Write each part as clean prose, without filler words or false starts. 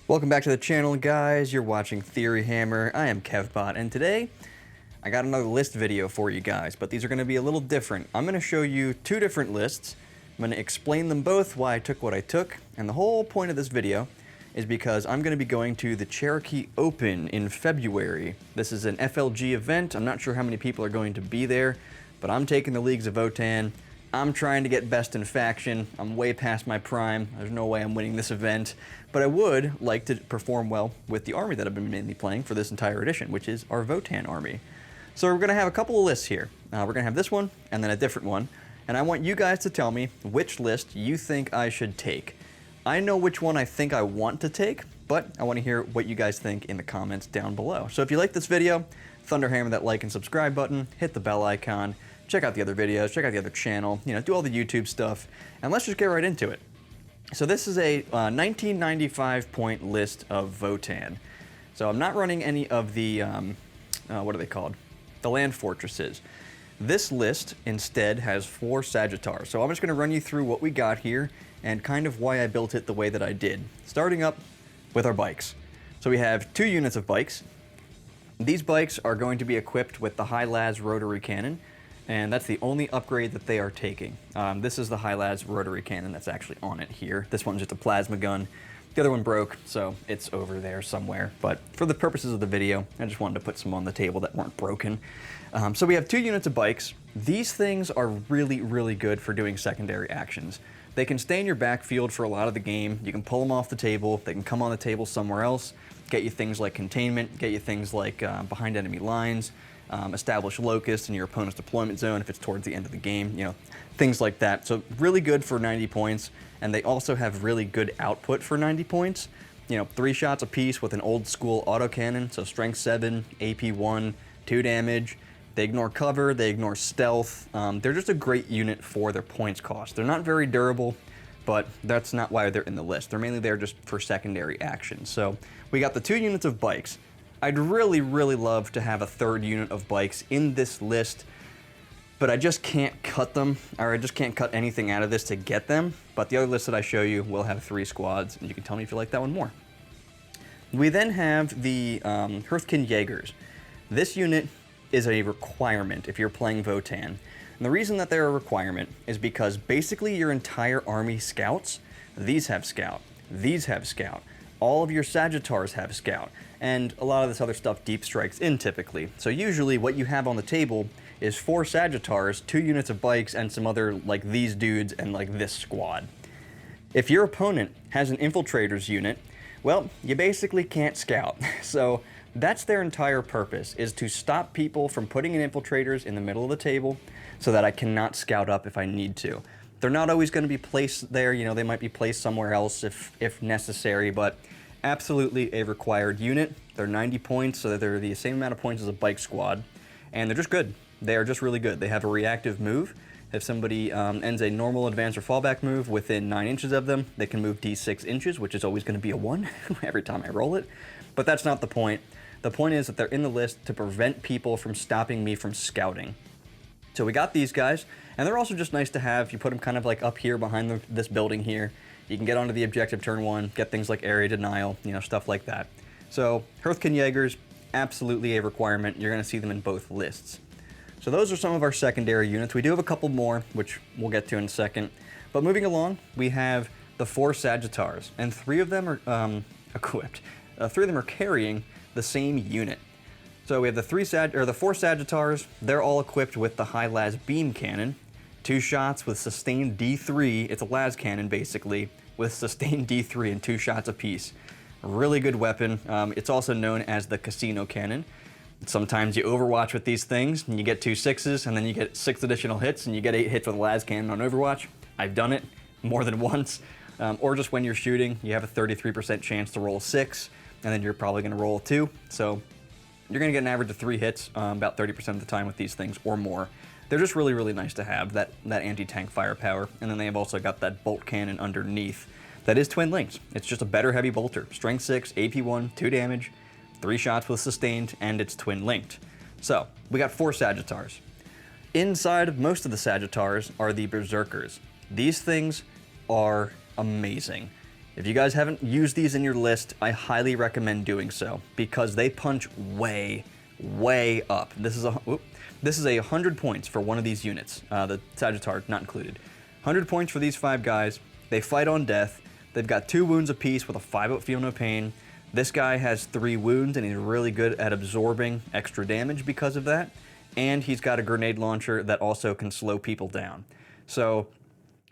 Welcome back to the channel, guys. You're watching Theory Hammer. I am KevBot, and today I got another list video for you guys, but these are going to be a little different. I'm going to show you two different lists. I'm going to explain them both, why I took what I took, and the whole point of this video is because I'm going to be going to the Cherokee Open in February. This is an FLG event. I'm not sure how many people are going to be there, but I'm taking the Leagues of Votann. I'm trying to get best in faction. I'm way past my prime. There's no way I'm winning this event, but I would like to perform well with the army that I've been mainly playing for this entire edition, which is our Votann army. So we're going to have a couple of lists here. We're going to have this one and then a different one, and I want you guys to tell me which list you think I should take. I know which one I think I want to take, but I want to hear what you guys think in the comments down below. So if you like this video, hammer that like and subscribe button, hit the bell icon, check out the other videos, check out the other channel, do all the YouTube stuff, and let's just get right into it. So this is a 1995 point list of Votann. So I'm not running any of the, what are they called? The land fortresses. This list instead has 4 Sagittars. So I'm just going to run you through what we got here and kind of why I built it the way that I did. Starting up with our bikes. So we have 2 units of bikes. These bikes are going to be equipped with the high las rotary cannon, and that's the only upgrade that they are taking. This is the high las rotary cannon that's actually on it here. This one's just a plasma gun. The other one broke, so it's over there somewhere. But for the purposes of the video, I just wanted to put some on the table that weren't broken. So we have 2 units of bikes. These things are really, really good for doing secondary actions. They can stay in your backfield for a lot of the game. You can pull them off the table. They can come on the table somewhere else, get you things like containment, get you things like behind enemy lines, establish locusts in your opponent's deployment zone if it's towards the end of the game, things like that. So really good for 90 points, and they also have really good output for 90 points. 3 shots apiece with an old school autocannon, so strength 7, AP 1, 2 damage. They ignore cover, they ignore stealth. They're just a great unit for their points cost. They're not very durable, but that's not why they're in the list. They're mainly there just for secondary action. So we got the 2 units of bikes. I'd really, really love to have a 3rd unit of bikes in this list, but I just can't cut them, or I just can't cut anything out of this to get them. But the other list that I show you will have 3 squads, and you can tell me if you like that one more. We then have the Hearthkin Jaegers. This unit is a requirement if you're playing Votann. And the reason that they're a requirement is because basically your entire army scouts. These have scout, these have scout, all of your Sagittars have scout, and a lot of this other stuff deep strikes in typically. So usually what you have on the table is 4 Sagittars, 2 units of bikes, and some other like these dudes and like this squad. If your opponent has an infiltrators unit, well, you basically can't scout. So that's their entire purpose, is to stop people from putting in infiltrators in the middle of the table so that I cannot scout up if I need to. They're not always going to be placed there, they might be placed somewhere else if necessary, but absolutely a required unit. They're 90 points, so they're the same amount of points as a bike squad, and they're just good. They are just really good. They have a reactive move. If somebody ends a normal advance or fallback move within 9 inches of them, they can move D6 inches, which is always going to be a 1 every time I roll it, but that's not the point. The point is that they're in the list to prevent people from stopping me from scouting. So we got these guys, and they're also just nice to have. You put them kind of like up here behind this building here. You can get onto the objective turn 1, get things like area denial, stuff like that. So Hearthkin Jaegers, absolutely a requirement. You're going to see them in both lists. So those are some of our secondary units. We do have a couple more, which we'll get to in a second. But moving along, we have the 4 Sagittars, and 3 of them are equipped. 3 of them are carrying the same unit. So we have the 4 Sagittars. They're all equipped with the high las beam cannon, 2 shots with sustained D3. It's a las cannon basically with sustained D3 and 2 shots apiece. A really good weapon. It's also known as the casino cannon. Sometimes you overwatch with these things and you get 2 6s, and then you get 6 additional hits and you get 8 hits with a las cannon on Overwatch. I've done it more than once. Or just when you're shooting, you have a 33% chance to roll a 6, and then you're probably going to roll a 2. So you're going to get an average of 3 hits about 30% of the time with these things or more. They're just really, really nice to have, that anti-tank firepower. And then they have also got that bolt cannon underneath that is twin linked. It's just a better heavy bolter. Strength 6, AP 1, 2 damage, 3 shots with sustained, and it's twin linked. So we got 4 Sagittars. Inside of most of the Sagittars are the Berserkers. These things are amazing. If you guys haven't used these in your list, I highly recommend doing so because they punch way, way up. This is a 100 points for one of these units, the Sagittar not included. 100 points for these 5 guys. They fight on death. They've got 2 wounds apiece with a 5-up feel no pain. This guy has 3 wounds and he's really good at absorbing extra damage because of that. And he's got a grenade launcher that also can slow people down. So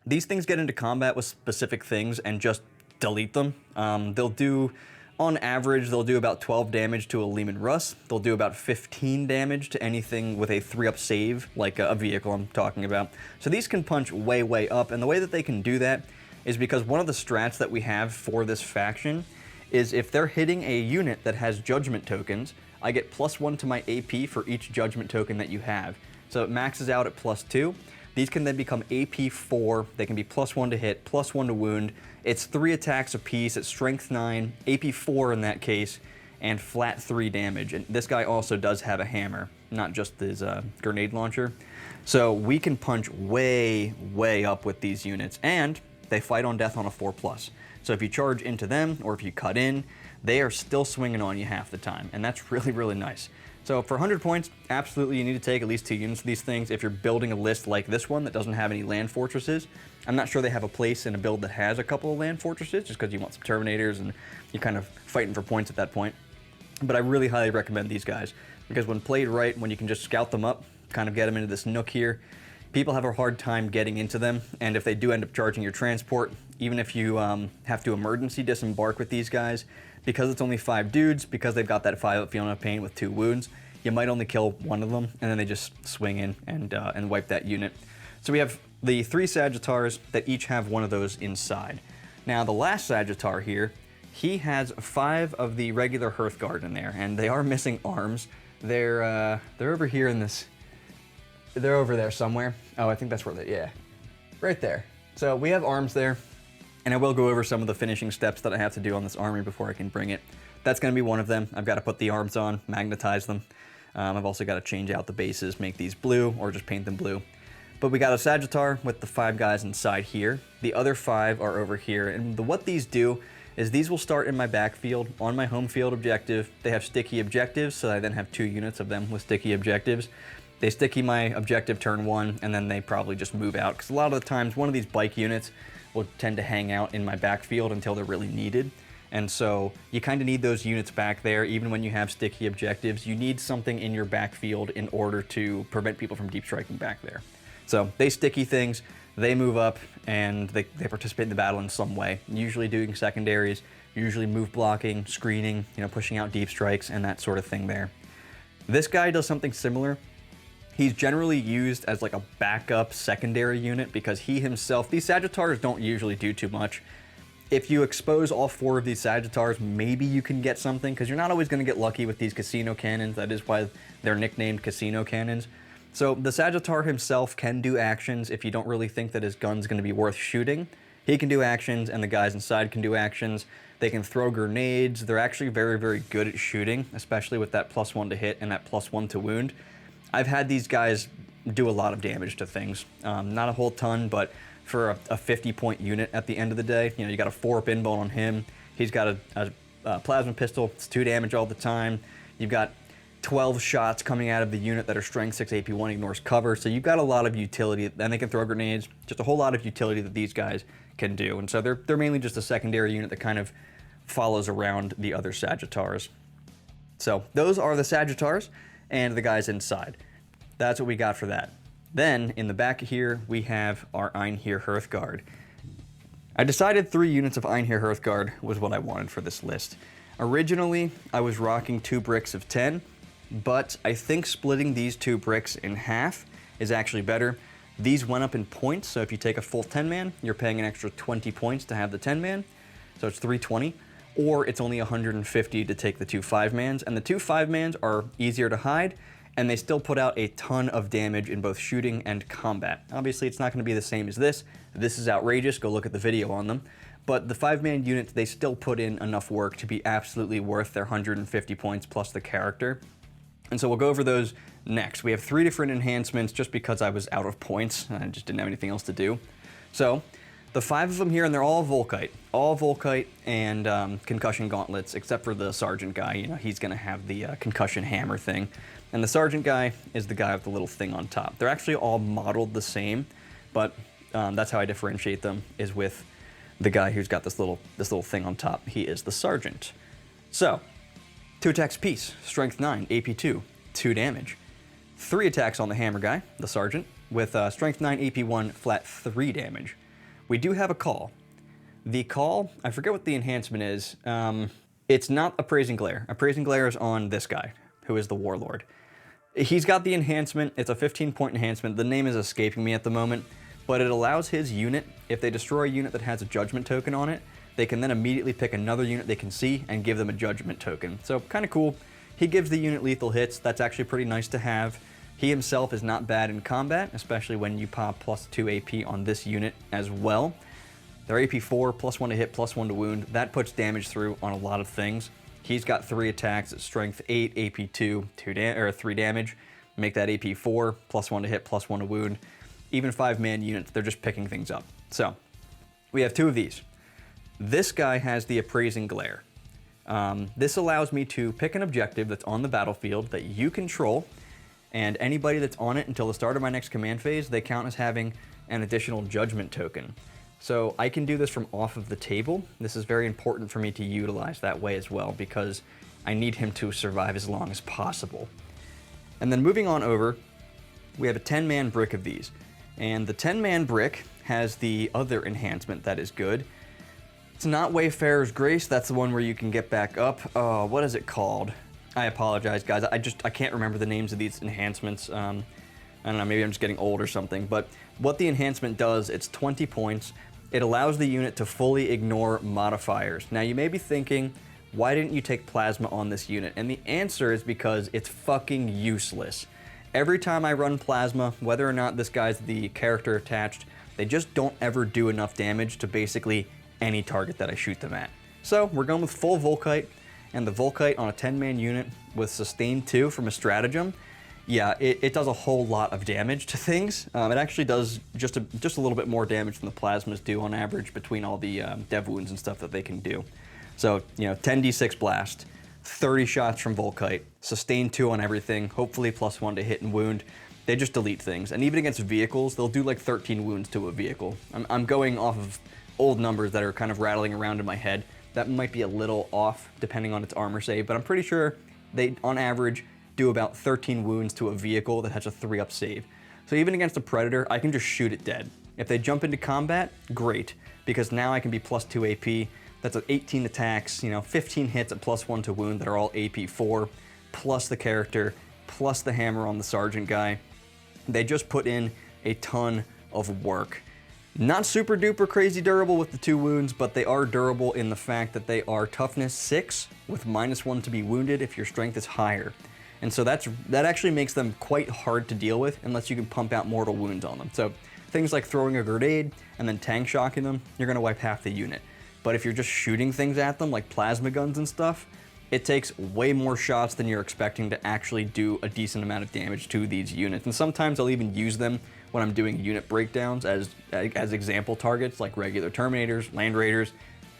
these things get into combat with specific things and just delete them. They'll do, on average, they'll do about 12 damage to a Leman Russ. They'll do about 15 damage to anything with a 3-up save, like a vehicle I'm talking about. So these can punch way, way up, and the way that they can do that is because one of the strats that we have for this faction is if they're hitting a unit that has judgment tokens, I get +1 to my AP for each judgment token that you have. So it maxes out at +2. These can then become AP 4, they can be +1 to hit, +1 to wound. It's 3 attacks apiece, it's strength 9, AP 4 in that case, and flat 3 damage. And this guy also does have a hammer, not just his grenade launcher. So we can punch way, way up with these units, and they fight on death on a 4+. So if you charge into them, or if you cut in, they are still swinging on you half the time, and that's really, really nice. So for 100 points, absolutely you need to take at least 2 units of these things if you're building a list like this one that doesn't have any land fortresses. I'm not sure they have a place in a build that has a couple of land fortresses, just because you want some terminators and you're kind of fighting for points at that point. But I really highly recommend these guys, because when played right, when you can just scout them up, kind of get them into this nook here, people have a hard time getting into them, and if they do end up charging your transport, even if you have to emergency disembark with these guys, because it's only 5 dudes, because they've got that 5-up feel no pain with 2 wounds, you might only kill one of them, and then they just swing in and wipe that unit. So we have the 3 Sagittars that each have one of those inside. Now the last Sagittar here, he has 5 of the regular Hearthguard in there, and they are missing arms. They're over here in this. They're over there somewhere. Oh, I think that's where they, yeah, right there. So we have arms there, and I will go over some of the finishing steps that I have to do on this army before I can bring it. That's going to be one of them. I've got to put the arms on, magnetize them. I've also got to change out the bases, make these blue, or just paint them blue. But we got a Sagittar with the 5 guys inside here. The other 5 are over here, and what these do is these will start in my backfield on my home field objective. They have sticky objectives, so I then have 2 units of them with sticky objectives. They sticky my objective turn 1, and then they probably just move out, because a lot of the times one of these bike units will tend to hang out in my backfield until they're really needed. And so you kind of need those units back there, even when you have sticky objectives. You need something in your backfield in order to prevent people from deep striking back there. So they sticky things, they move up, and they participate in the battle in some way, usually doing secondaries, usually move blocking, screening, pushing out deep strikes, and that sort of thing there. This guy does something similar. He's generally used as like a backup secondary unit because he himself, these Sagittars don't usually do too much. If you expose all 4 of these Sagittars, maybe you can get something, because you're not always going to get lucky with these casino cannons. That is why they're nicknamed casino cannons. So the Sagittar himself can do actions if you don't really think that his gun's going to be worth shooting. He can do actions, and the guys inside can do actions. They can throw grenades. They're actually very, very good at shooting, especially with that +1 to hit and that +1 to wound. I've had these guys do a lot of damage to things. Not a whole ton, but for a 50-point unit at the end of the day, you got a 4-up inbound on him. He's got a plasma pistol. It's 2 damage all the time. You've got 12 shots coming out of the unit that are strength 6, AP 1, ignores cover. So you've got a lot of utility, and they can throw grenades. Just a whole lot of utility that these guys can do. And so they're mainly just a secondary unit that kind of follows around the other Sagittars. So those are the Sagittars and the guys inside. That's what we got for that. Then, in the back here, we have our Einherjar Hearthguard. I decided 3 units of Einherjar Hearthguard was what I wanted for this list. Originally, I was rocking 2 bricks of 10, but I think splitting these 2 bricks in half is actually better. These went up in points, so if you take a full 10-man, you're paying an extra 20 points to have the 10-man, so it's 320, or it's only 150 to take the 2 5-mans, and the 2 5-mans are easier to hide, and they still put out a ton of damage in both shooting and combat. Obviously, it's not going to be the same as this. This is outrageous. Go look at the video on them. But the 5-man units, they still put in enough work to be absolutely worth their 150 points plus the character. And so we'll go over those next. We have 3 different enhancements just because I was out of points and I just didn't have anything else to do. So The 5 of them here, and they're all Volkite and concussion gauntlets, except for the sergeant guy. You know, he's gonna have the concussion hammer thing. And the sergeant guy is the guy with the little thing on top. They're actually all modeled the same, but that's how I differentiate them, is with the guy who's got this little thing on top. He is the sergeant. So, 2 attacks apiece, strength 9, AP 2, 2 damage. 3 attacks on the hammer guy, the sergeant, with strength 9, AP 1, flat 3 damage. We do have a call. The call, I forget what the enhancement is. It's not Appraising Glare. Appraising Glare is on this guy, who is the warlord. He's got the enhancement. It's a 15-point enhancement. The name is escaping me at the moment, but it allows his unit, if they destroy a unit that has a judgment token on it, they can then immediately pick another unit they can see and give them a judgment token. So kind of cool. He gives the unit lethal hits. That's actually pretty nice to have. He himself is not bad in combat, especially when you pop +2 AP on this unit as well. Their AP 4, +1 to hit, +1 to wound. That puts damage through on a lot of things. He's got 3 attacks at strength 8, AP 2, 3 damage. Make that AP 4, +1 to hit, +1 to wound. Even 5-man units, they're just picking things up. So, we have 2 of these. This guy has the Appraising Glare. This allows me to pick an objective that's on the battlefield that you control, and anybody that's on it until the start of my next command phase, they count as having an additional judgment token. So I can do this from off of the table. This is very important for me to utilize that way as well, because I need him to survive as long as possible. And then moving on over, we have a 10-man brick of these. And the 10-man brick has the other enhancement that is good. It's not Wayfarer's Grace. That's the one where you can get back up. What is it called? I apologize, guys. I can't remember the names of these enhancements. I don't know, maybe I'm just getting old or something. But what the enhancement does, it's 20 points. It allows the unit to fully ignore modifiers. Now, you may be thinking, why didn't you take plasma on this unit? And the answer is because it's fucking useless. Every time I run plasma, whether or not this guy's the character attached, they just don't ever do enough damage to basically any target that I shoot them at. So we're going with full Volkite, and the Volkite on a 10-man unit with Sustain 2 from a stratagem, yeah, it does a whole lot of damage to things. It actually does just a little bit more damage than the plasmas do on average between all the dev wounds and stuff that they can do. So, you know, 10d6 blast, 30 shots from Volkite, Sustain 2 on everything, hopefully +1 to hit and wound. They just delete things. And even against vehicles, they'll do like 13 wounds to a vehicle. I'm going off of old numbers that are kind of rattling around in my head. That might be a little off depending on its armor save, but I'm pretty sure they, on average, do about 13 wounds to a vehicle that has a 3-up save. So even against a Predator, I can just shoot it dead. If they jump into combat, great, because now I can be +2 AP. That's at 18 attacks, you know, 15 hits at +1 to wound that are all AP 4, plus the character, plus the hammer on the sergeant guy. They just put in a ton of work. Not super duper crazy durable with the 2 wounds, but they are durable in the fact that they are toughness 6 with -1 to be wounded if your strength is higher. And so that actually makes them quite hard to deal with unless you can pump out mortal wounds on them. So things like throwing a grenade and then tank shocking them, you're gonna wipe half the unit. But if you're just shooting things at them like plasma guns and stuff, it takes way more shots than you're expecting to actually do a decent amount of damage to these units. And sometimes I'll even use them when I'm doing unit breakdowns as example targets, like regular Terminators, Land Raiders,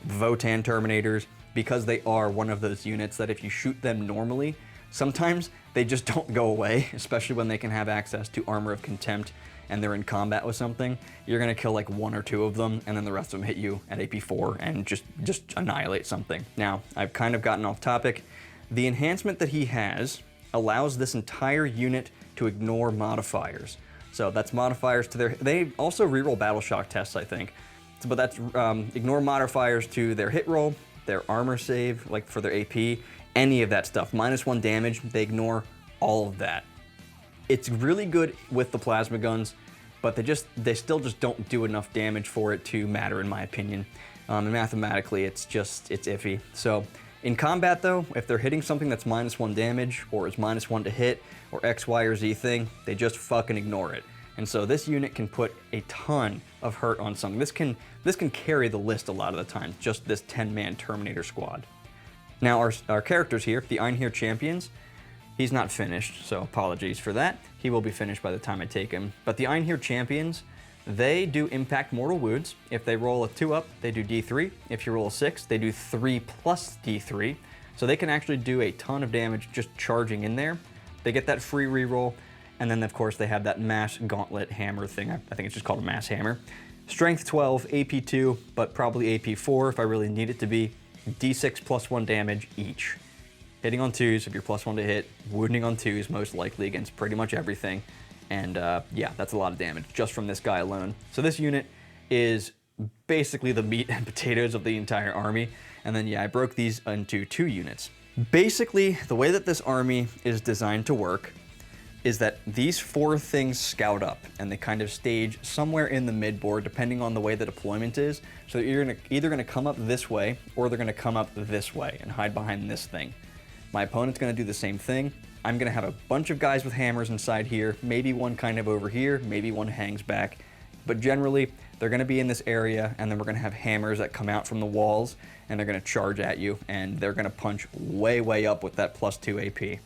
Votann Terminators, because they are one of those units that if you shoot them normally, sometimes they just don't go away, especially when they can have access to Armor of Contempt and they're in combat with something. You're gonna kill like 1 or 2 of them, and then the rest of them hit you at AP 4 and just annihilate something. Now, I've kind of gotten off topic. The enhancement that he has allows this entire unit to ignore modifiers. So that's modifiers to their, they also reroll battle shock tests, I think. But that's ignore modifiers to their hit roll, their armor save, like for their AP, any of that stuff. -1 damage, they ignore all of that. It's really good with the plasma guns, but they still just don't do enough damage for it to matter, in my opinion. And mathematically, it's iffy. So in combat though, if they're hitting something that's -1 damage, or is -1 to hit, or X, Y, or Z thing, they just fucking ignore it. And so this unit can put a ton of hurt on something. This can carry the list a lot of the time, just this 10-man Terminator squad. Now our characters here, the Einherjar Champions, he's not finished, so apologies for that. He will be finished by the time I take him. But the Einherjar Champions, They do impact mortal wounds. If they roll a 2 up, they do D3. If you roll a 6, they do 3 plus D3. So they can actually do a ton of damage just charging in there. They get that free reroll, and then of course they have that mass gauntlet hammer thing. I think it's just called a mass hammer. Strength 12, AP 2, but probably AP 4 if I really need it to be. D6 plus 1 damage each. Hitting on 2s if you're plus 1 to hit, wounding on 2s most likely against pretty much everything. And yeah, that's a lot of damage just from this guy alone. So this unit is basically the meat and potatoes of the entire army. And then yeah, I broke these into 2 units. Basically, the way that this army is designed to work is that these 4 things scout up and they kind of stage somewhere in the midboard depending on the way the deployment is. So you're either gonna come up this way or they're gonna come up this way and hide behind this thing. My opponent's gonna do the same thing. I'm gonna have a bunch of guys with hammers inside here, maybe one kind of over here, maybe one hangs back, but generally they're gonna be in this area, and then we're gonna have hammers that come out from the walls and they're gonna charge at you, and they're gonna punch way, way up with that plus 2 AP.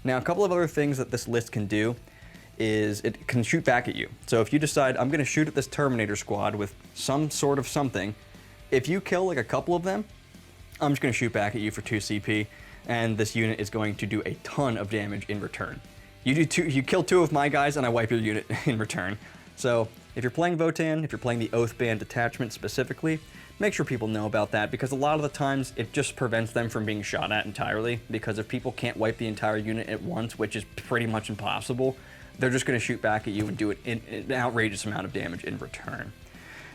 Now, a couple of other things that this list can do is it can shoot back at you. So if you decide, I'm gonna shoot at this Terminator squad with some sort of something, if you kill like a couple of them, I'm just gonna shoot back at you for 2 CP, and this unit is going to do a ton of damage in return. You kill 2 of my guys and I wipe your unit in return. So if you're playing Votann, if you're playing the Oathband detachment specifically, make sure people know about that, because a lot of the times it just prevents them from being shot at entirely, because if people can't wipe the entire unit at once, which is pretty much impossible, they're just gonna shoot back at you and do it in an outrageous amount of damage in return.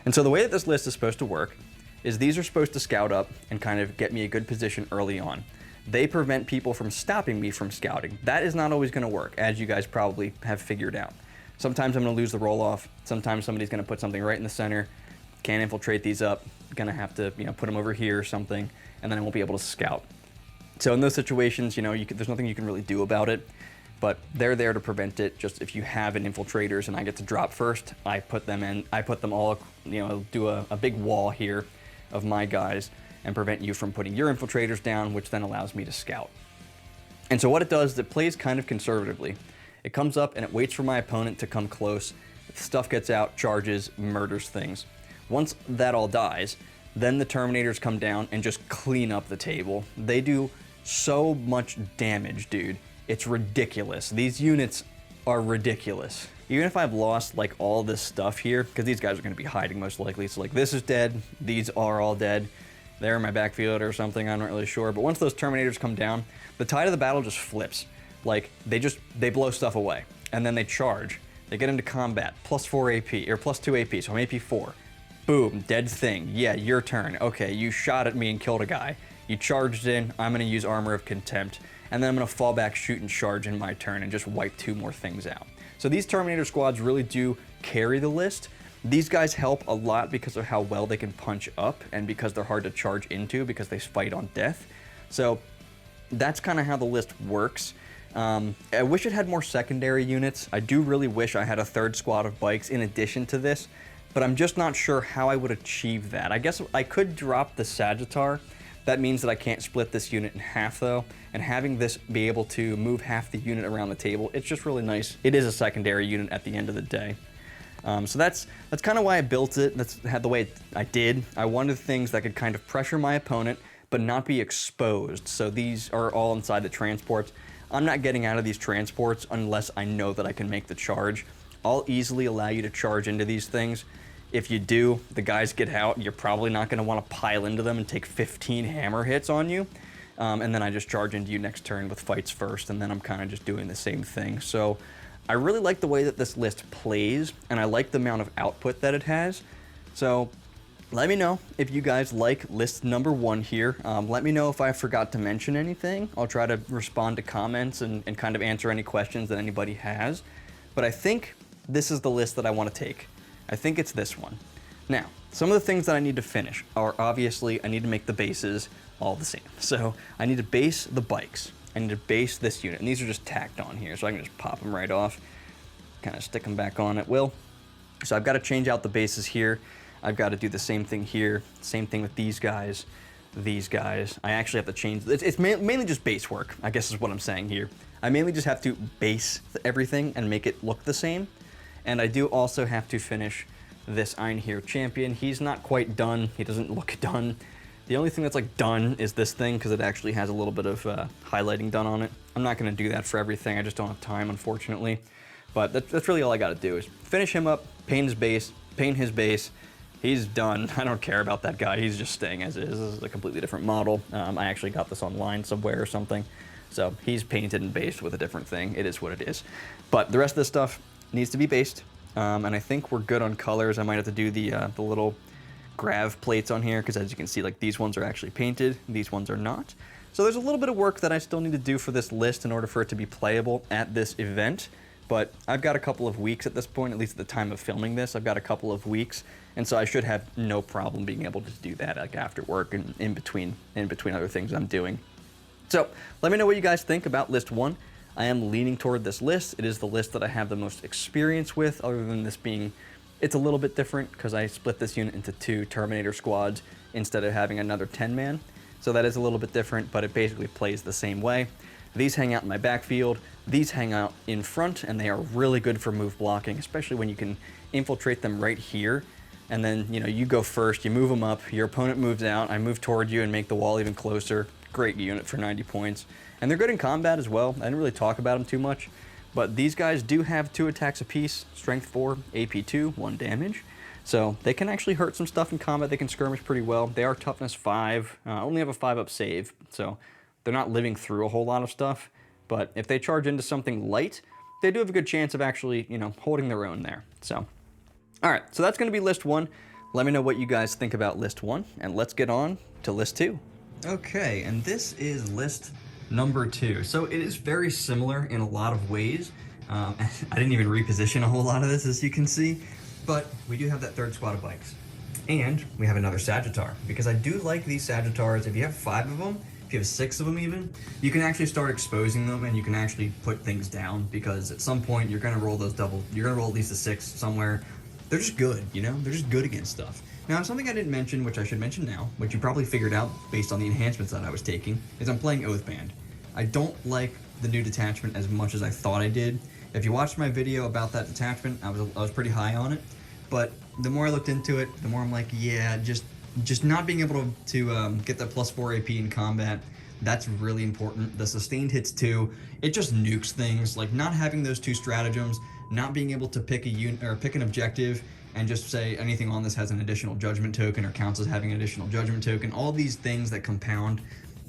And so the way that this list is supposed to work is these are supposed to scout up and kind of get me a good position early on. They prevent people from stopping me from scouting. That is not always gonna work, as you guys probably have figured out. Sometimes I'm gonna lose the roll off. Sometimes somebody's gonna put something right in the center. Can't infiltrate these up. Gonna have to, put them over here or something, and then I won't be able to scout. So in those situations, there's nothing you can really do about it, but they're there to prevent it. Just if you have an infiltrators and I get to drop first, I put them all, do a big wall here of my guys and prevent you from putting your infiltrators down, which then allows me to scout. And so what it does is it plays kind of conservatively. It comes up and it waits for my opponent to come close. Stuff gets out, charges, murders things. Once that all dies, then the Terminators come down and just clean up the table. They do so much damage, dude. It's ridiculous. These units are ridiculous. Even if I've lost like all this stuff here, because these guys are gonna be hiding most likely. So like this is dead, these are all dead. They're in my backfield or something, I'm not really sure. But once those Terminators come down, the tide of the battle just flips. Like they blow stuff away and then they charge. They get into combat, plus 4 AP, or plus 2 AP, so I'm AP 4. Boom, dead thing. Yeah, your turn. Okay, you shot at me and killed a guy. You charged in, I'm gonna use Armor of Contempt, and then I'm gonna fall back, shoot, and charge in my turn and just wipe 2 more things out. So these Terminator squads really do carry the list. These guys help a lot because of how well they can punch up and because they're hard to charge into because they fight on death. So that's kind of how the list works. I wish it had more secondary units. I do really wish I had a 3rd squad of bikes in addition to this, but I'm just not sure how I would achieve that. I guess I could drop the Sagittar. That means that I can't split this unit in half though, and having this be able to move half the unit around the table, it's just really nice. It is a secondary unit at the end of the day. So that's kind of why I built it. That's the way I did. I wanted things that could kind of pressure my opponent, but not be exposed. So these are all inside the transports. I'm not getting out of these transports unless I know that I can make the charge. I'll easily allow you to charge into these things. If you do, the guys get out, you're probably not gonna wanna pile into them and take 15 hammer hits on you. And then I just charge into you next turn with fights first, and then I'm kind of just doing the same thing. So I really like the way that this list plays, and I like the amount of output that it has. So let me know if you guys like list number 1 here. Let me know if I forgot to mention anything. I'll try to respond to comments and kind of answer any questions that anybody has. But I think this is the list that I want to take. I think it's this one. Now, some of the things that I need to finish are obviously I need to make the bases all the same. So I need to base the bikes. I need to base this unit, and these are just tacked on here, so I can just pop them right off, kind of stick them back on at will. So I've got to change out the bases here. I've got to do the same thing here, same thing with these guys. I actually have to change, it's mainly just base work, I guess is what I'm saying here. I mainly just have to base everything and make it look the same. And I do also have to finish this Einherjar champion. He's not quite done. He doesn't look done. The only thing that's like done is this thing, because it actually has a little bit of highlighting done on it. I'm not going to do that for everything. I just don't have time, unfortunately. But that's really all I got to do is finish him up, paint his base. He's done. I don't care about that guy. He's just staying as is. This is a completely different model. I actually got this online somewhere or something. So he's painted and based with a different thing. It is what it is. But the rest of this stuff needs to be based. And I think we're good on colors. I might have to do the little grav plates on here, because as you can see, like, these ones are actually painted, these ones are not. So there's a little bit of work that I still need to do for this list in order for it to be playable at this event. But I've got a couple of weeks at this point, at least at the time of filming this. I've got a couple of weeks, and so I should have no problem being able to do that, like, after work and in between other things I'm doing. So let me know what you guys think about list 1. I am leaning toward this list. It is the list that I have the most experience with, other than this being, it's a little bit different because I split this unit into 2 Terminator squads instead of having another 10-man. So that is a little bit different, but it basically plays the same way. These hang out in my backfield, these hang out in front, and they are really good for move blocking, especially when you can infiltrate them right here. And then, you know, you go first, you move them up, your opponent moves out, I move toward you and make the wall even closer. Great unit for 90 points. And they're good in combat as well. I didn't really talk about them too much, but these guys do have 2 attacks apiece, strength 4, AP 2, 1 damage. So they can actually hurt some stuff in combat. They can skirmish pretty well. They are toughness 5, only have a 5-up save, so they're not living through a whole lot of stuff. But if they charge into something light, they do have a good chance of actually, you know, holding their own there. So, all right, so that's going to be list 1. Let me know what you guys think about list 1, and let's get on to list 2. Okay, and this is list number 2. So it is very similar in a lot of ways. I didn't even reposition a whole lot of this, as you can see, but we do have that 3rd squad of bikes. And we have another Sagittar, because I do like these Sagittars. If you have 5 of them, if you have 6 of them even, you can actually start exposing them and you can actually put things down, because at some point you're gonna roll those you're gonna roll at least a 6 somewhere. They're just good, you know? They're just good against stuff. Now, something I didn't mention, which I should mention now, which you probably figured out based on the enhancements that I was taking, is I'm playing Oathband. I don't like the new detachment as much as I thought I did. If you watched my video about that detachment, I was pretty high on it, but the more I looked into it, the more I'm like, yeah, just not being able to get that +4 AP in combat, that's really important. The sustained hits too, it just nukes things. Like, not having those 2 stratagems, not being able to pick a unit or pick an objective and just say anything on this has an additional judgment token or counts as having an additional judgment token, all these things that compound,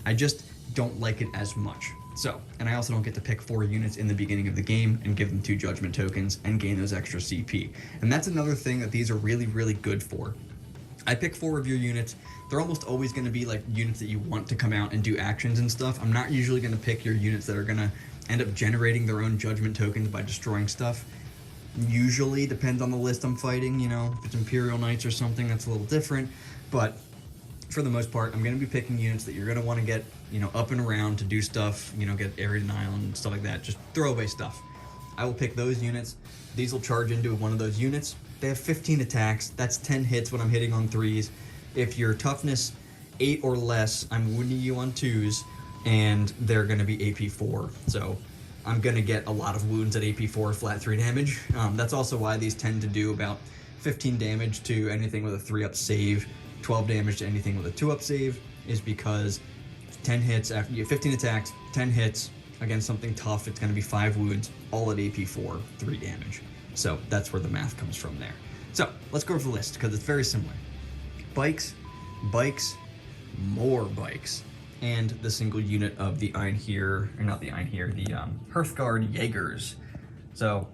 I just don't like it as much. So, and I also don't get to pick 4 units in the beginning of the game and give them 2 judgment tokens and gain those extra CP. And that's another thing that these are really, really good for. I pick 4 of your units. They're almost always going to be like units that you want to come out and do actions and stuff. I'm not usually going to pick your units that are going to end up generating their own judgment tokens by destroying stuff. Usually, depends on the list I'm fighting, you know, if it's Imperial Knights or something, that's a little different. But for the most part, I'm going to be picking units that you're going to want to get, you know, up and around to do stuff, you know, get area denial and stuff like that, just throwaway stuff. I will pick those units. These will charge into one of those units. They have 15 attacks. That's 10 hits when I'm hitting on 3s. If you're toughness 8 or less, I'm wounding you on 2s, and they're going to be AP 4. So I'm going to get a lot of wounds at AP 4 flat 3 damage. That's also why these tend to do about 15 damage to anything with a 3-up save, 12 damage to anything with a 2-up save, is because 10 hits, after you have 15 attacks, 10 hits against something tough, it's going to be 5 wounds, all at AP 4, 3 damage. So that's where the math comes from there. So let's go over the list, because it's very similar. Bikes, bikes, more bikes, and the single unit of the Einherjar, or not the Einherjar, the Hearthguard Jaegers. So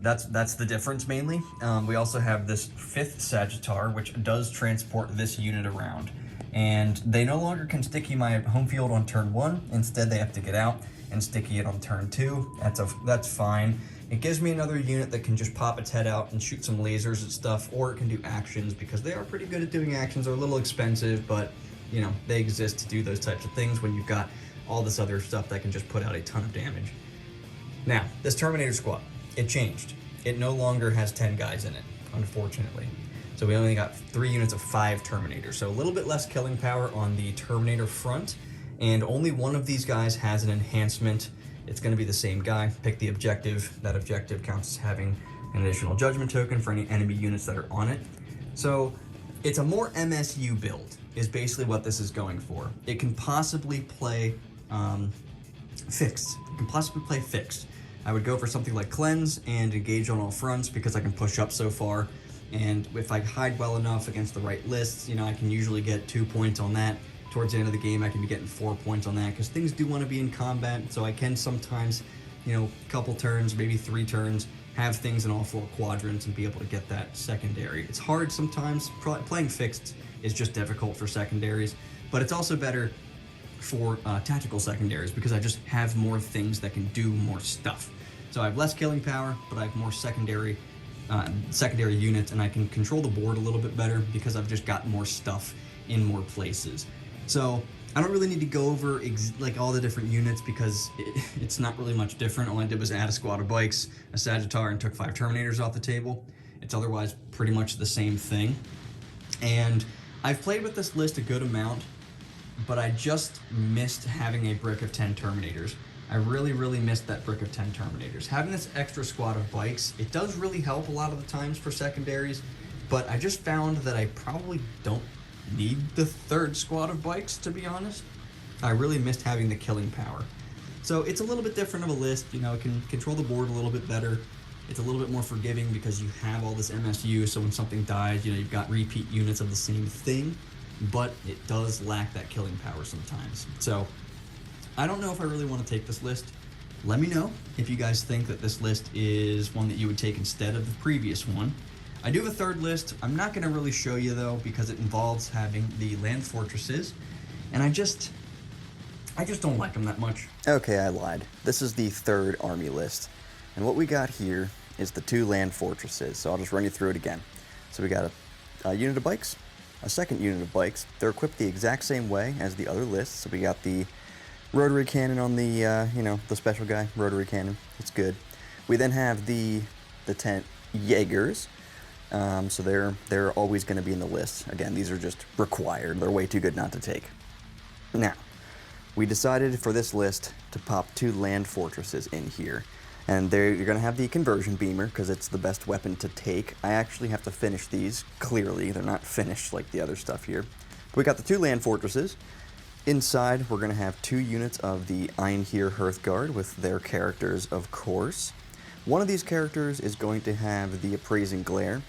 that's the difference mainly. We also have this 5th Sagittar, which does transport this unit around. And they no longer can sticky my home field on turn 1. Instead, they have to get out and sticky it on turn 2. That's fine. It gives me another unit that can just pop its head out and shoot some lasers and stuff, or it can do actions, because they are pretty good at doing actions. They're a little expensive, but, you know, they exist to do those types of things when you've got all this other stuff that can just put out a ton of damage. Now, this Terminator squad, it changed. It no longer has 10 guys in it, unfortunately. So we only got 3 units of 5 Terminators, so a little bit less killing power on the Terminator front, and only one of these guys has an enhancement. It's going to be the same guy. Pick the objective. That objective counts as having an additional judgment token for any enemy units that are on it. So it's a more MSU build, is basically what this is going for. It can possibly play fixed. It can possibly play fixed. I would go for something like Cleanse and Engage on all fronts because I can push up so far. And if I hide well enough against the right lists, I can usually get 2 points on that. Towards the end of the game, I can be getting 4 points on that because things do want to be in combat. So I can sometimes, a couple turns, maybe 3 turns, have things in all 4 quadrants and be able to get that secondary. It's hard sometimes. Playing fixed is just difficult for secondaries, but it's also better for tactical secondaries because I just have more things that can do more stuff. So I have less killing power, but I have more secondary units, and I can control the board a little bit better because I've just got more stuff in more places. So I don't really need to go over all the different units because it's not really much different. All I did was add a squad of bikes, a Sagittar, and took 5 Terminators off the table. It's otherwise pretty much the same thing. And I've played with this list a good amount, but I just missed having a brick of 10 Terminators. I really, really missed that brick of 10 Terminators. Having this extra squad of bikes, it does really help a lot of the times for secondaries, but I just found that I probably don't need the 3rd squad of bikes, to be honest. I really missed having the killing power. So it's a little bit different of a list, it can control the board a little bit better. It's a little bit more forgiving because you have all this MSU, so when something dies, you've got repeat units of the same thing, but it does lack that killing power sometimes. So I don't know if I really want to take this list. Let me know if you guys think that this list is one that you would take instead of the previous one. I do have a 3rd list. I'm not going to really show you though because it involves having the land fortresses, and I just don't like them that much. Okay, I lied. This is the 3rd army list, and what we got here is the 2 land fortresses, so I'll just run you through it again. So we got a unit of bikes, a 2nd unit of bikes. They're equipped the exact same way as the other lists, so we got the rotary cannon on the, the special guy, rotary cannon. It's good. We then have the 10 Jaegers. So they're always going to be in the list. Again, these are just required. They're way too good not to take. Now, we decided for this list to pop 2 land fortresses in here. And you're going to have the conversion beamer because it's the best weapon to take. I actually have to finish these, clearly. They're not finished like the other stuff here. But we got the 2 land fortresses. Inside, we're going to have 2 units of the Einhir Hearthguard with their characters, of course. One of these characters is going to have the Appraising Glare.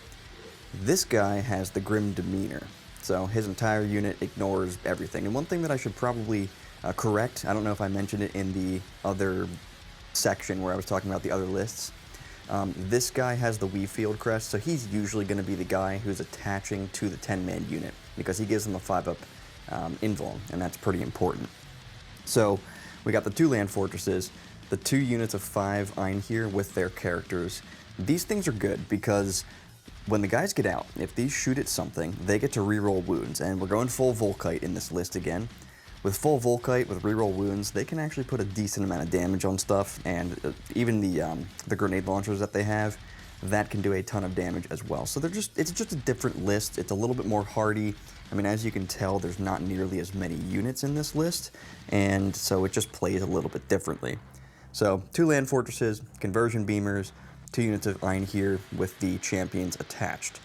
This guy has the Grim Demeanor, so his entire unit ignores everything. And one thing that I should probably correct, I don't know if I mentioned it in the other section where I was talking about the other lists, this guy has the Weavefield crest, so he's usually going to be the guy who's attaching to the 10-man unit because he gives them a 5-up invuln, and that's pretty important. So we got the 2 land fortresses, the 2 units of 5 Einhir with their characters. These things are good because when the guys get out, if these shoot at something, they get to reroll wounds, and we're going full Volkite in this list again. With full Volkite, with reroll wounds, they can actually put a decent amount of damage on stuff, and even the grenade launchers that they have, that can do a ton of damage as well. So it's just a different list. It's a little bit more hardy. I mean, as you can tell, there's not nearly as many units in this list, and so it just plays a little bit differently. So 2 land fortresses, conversion beamers, 2 units of Einhir with the champions attached.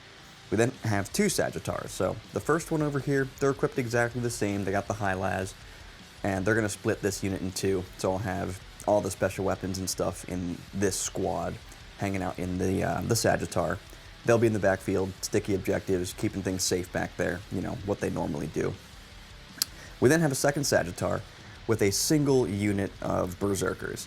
We then have 2 Sagittars. So the first one over here, they're equipped exactly the same. They got the high las, and they're going to split this unit in 2. So I'll have all the special weapons and stuff in this squad hanging out in the Sagittar. They'll be in the backfield, sticky objectives, keeping things safe back there, what they normally do. We then have a 2nd Sagittar with a single unit of Berserkers.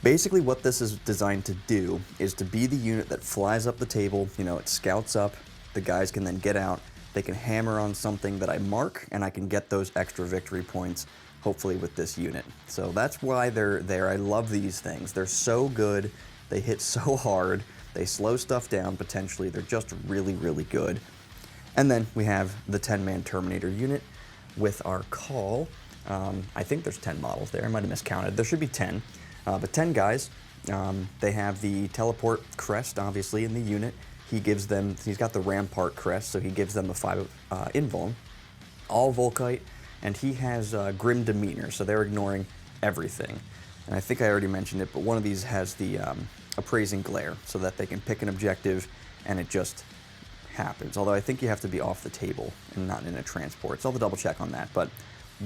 Basically what this is designed to do is to be the unit that flies up the table, it scouts up, the guys can then get out, they can hammer on something that I mark, and I can get those extra victory points, hopefully with this unit. So that's why they're there. I love these things. They're so good, they hit so hard, they slow stuff down potentially, they're just really, really good. And then we have the 10-man Terminator unit with our call. I think there's 10 models there, I might have miscounted. There should be 10. But 10 guys, they have the teleport crest, obviously, in the unit. He's got the rampart crest, so he gives them the 5 invuln, all Volkite, and he has Grim Demeanor, so they're ignoring everything. And I think I already mentioned it, but one of these has the appraising glare so that they can pick an objective and it just happens. Although I think you have to be off the table and not in a transport. So I'll have to double check on that. But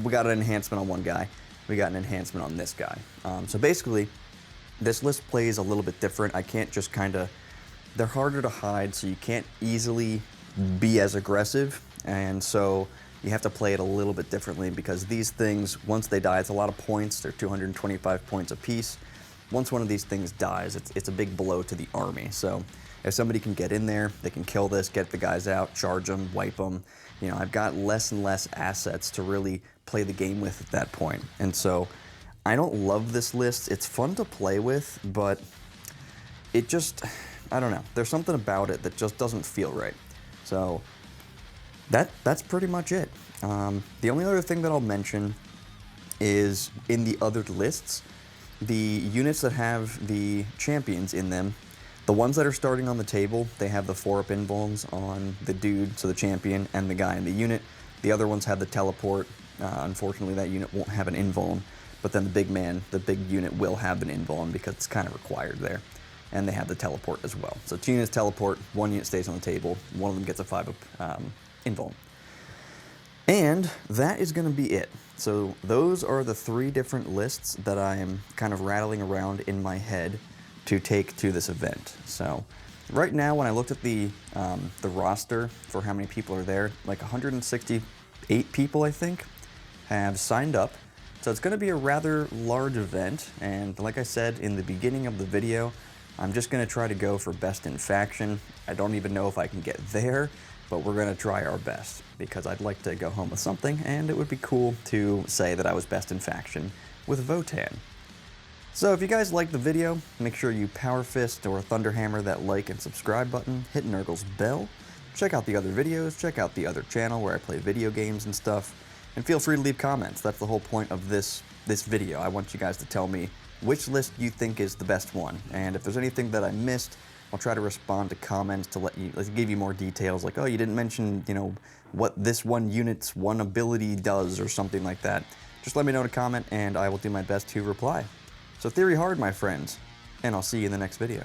we got an enhancement on one guy. We got an enhancement on this guy. So basically, this list plays a little bit different. I can't just they're harder to hide, so you can't easily be as aggressive. And so you have to play it a little bit differently because these things, once they die, it's a lot of points. They're 225 points apiece. Once one of these things dies, it's a big blow to the army. So if somebody can get in there, they can kill this, get the guys out, charge them, wipe them. You know, I've got less and less assets to really play the game with at that point. And so I don't love this list. It's fun to play with, but it just, I don't know. There's something about it that just doesn't feel right. So that's pretty much it. The only other thing that I'll mention is in the other lists, the units that have the champions in them, the ones that are starting on the table, they have the 4-up invulns on the dude, so the champion, and the guy in the unit. The other ones have the teleport. Unfortunately, that unit won't have an invuln, but then the big man, the big unit will have an invuln because it's kind of required there. And they have the teleport as well. So 2 units teleport, 1 unit stays on the table, one of them gets a 5-up invuln. And that is going to be it. So those are the 3 different lists that I am kind of rattling around in my head to take to this event. So right now, when I looked at the roster for how many people are there, like 168 people, I think, have signed up. So it's going to be a rather large event. And like I said in the beginning of the video, I'm just going to try to go for best in faction. I don't even know if I can get there, but we're going to try our best because I'd like to go home with something, and it would be cool to say that I was best in faction with Votann. So if you guys liked the video, make sure you power fist or thunderhammer that like and subscribe button, hit Nurgle's bell, check out the other videos, check out the other channel where I play video games and stuff, and feel free to leave comments. That's the whole point of this video. I want you guys to tell me which list you think is the best one, and if there's anything that I missed, I'll try to respond to comments to give you more details, like, oh, you didn't mention, you know, what this one unit's one ability does or something like that. Just let me know in a comment, and I will do my best to reply. So theory hard, my friends, and I'll see you in the next video.